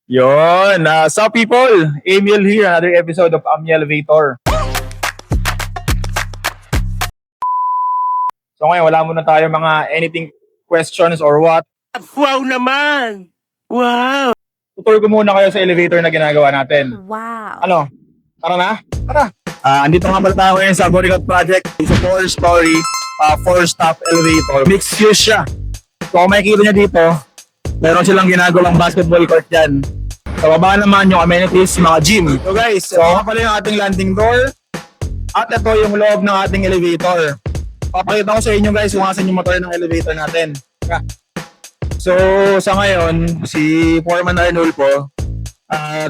Yon, so people, Emil here, another episode of Ami Elevator. So ngayon, wala muna tayo mga anything questions or what. Wow naman! Wow! Tutur ko muna kayo sa elevator na ginagawa natin. Wow. Ano? Tara na? Tara! Andito nga pala tayo ngayon sa Bodycut Project. It's a 4-story, 4-stop elevator. Mixed use siya. So kung makikita niya dito, meron silang ginagawang basketball court dyan. Sa baba naman yung amenities, mga gym. So guys, ito pala yung ating landing door. At ito yung loob ng ating elevator. Papakita ko sa inyo guys kung asan yung motor ng elevator natin. So sa ngayon, si Foreman Arnulfo,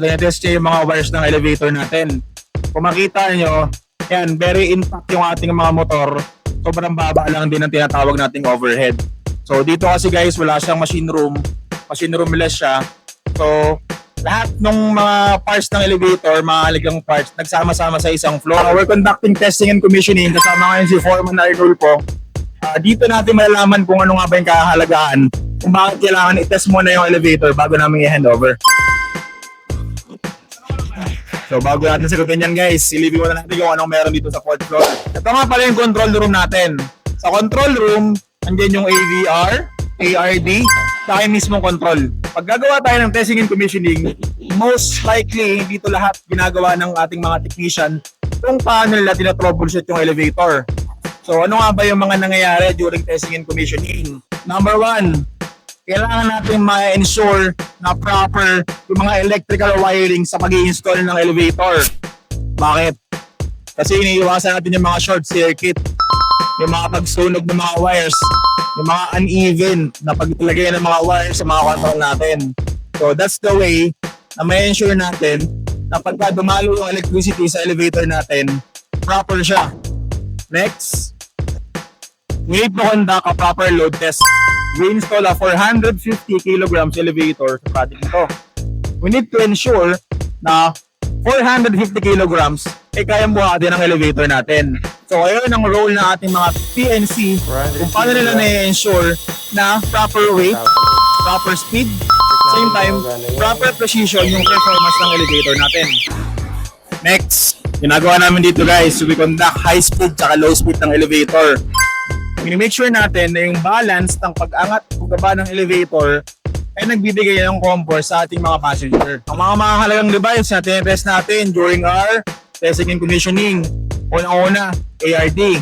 tinetest niya yung mga wires ng elevator natin. Kung makita nyo, yan, very intact yung ating mga motor. Sobrang baba lang din ang tinatawag nating overhead. So dito kasi guys, wala siyang machine room. Machine roomless siya. So lahat ng mga parts ng elevator, mga halagang parts, nagsama-sama sa isang floor. We're conducting testing and commissioning. Kasama ngayon si Foreman Arnulfo. Dito natin malalaman kung ano nga ba yung kahalagaan, kung bakit kailangan i-test muna yung elevator bago namin i-handover. So bago natin sagutin yan guys, silipin muna natin kung anong meron dito sa 4th floor. Ito nga pala yung control room natin. Sa control room, andyan yung AVR, ARD, saka yung mismong control. Pag gagawa tayo ng testing and commissioning, most likely, dito lahat ginagawa ng ating mga technician kung paano nila tinatroubleshoot yung elevator. So ano nga ba yung mga nangyayari during testing and commissioning? Number 1, kailangan natin ma-ensure na proper yung mga electrical wiring sa pag-i-install ng elevator. Bakit? Kasi iniiwasan natin yung mga short circuit, yung mga pagsunog ng mga wires, yung mga uneven na pagtalagay ng mga wires sa mga control natin. So that's the way na ma-ensure natin na pagka dumalo yung electricity sa elevator natin, proper siya. Next, we need to conduct a proper load test. We install a 450 kilograms elevator sa project nito. We need to ensure na 450 kilograms ay kayang buhatin ang elevator natin. So ayun ang role ng ating mga PNC kung paano nila na-ensure na proper weight, proper speed, same time, proper precision yung performance ng elevator natin. Next, ginagawa namin dito guys, we conduct high speed at low speed ng elevator. Make sure natin na yung balance ng pag-angat o baba ng elevator ay nagbibigay ng comfort sa ating mga passenger. Ang mga mahalagang device na tinetest natin during our testing and commissioning. Una-una, ARD.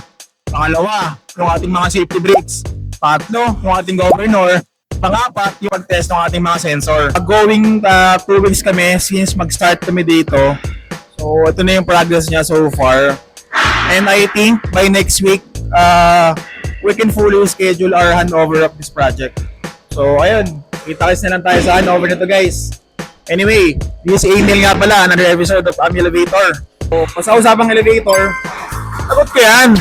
Pangalawa, yung ating mga safety brakes. Pangatlo, yung ating governor. Pangapat, yung pag-test ng ating mga sensor. Going 2 weeks kami since mag-start kami dito. So ito na yung progress niya so far. And I think by next week, we can fully schedule our handover of this project. So ayun, kita-kits na lang tayo sa handover nito guys. Anyway, this email nga pala, another episode of Ami Elevator. So, sa usapang elevator, sagot ko yan.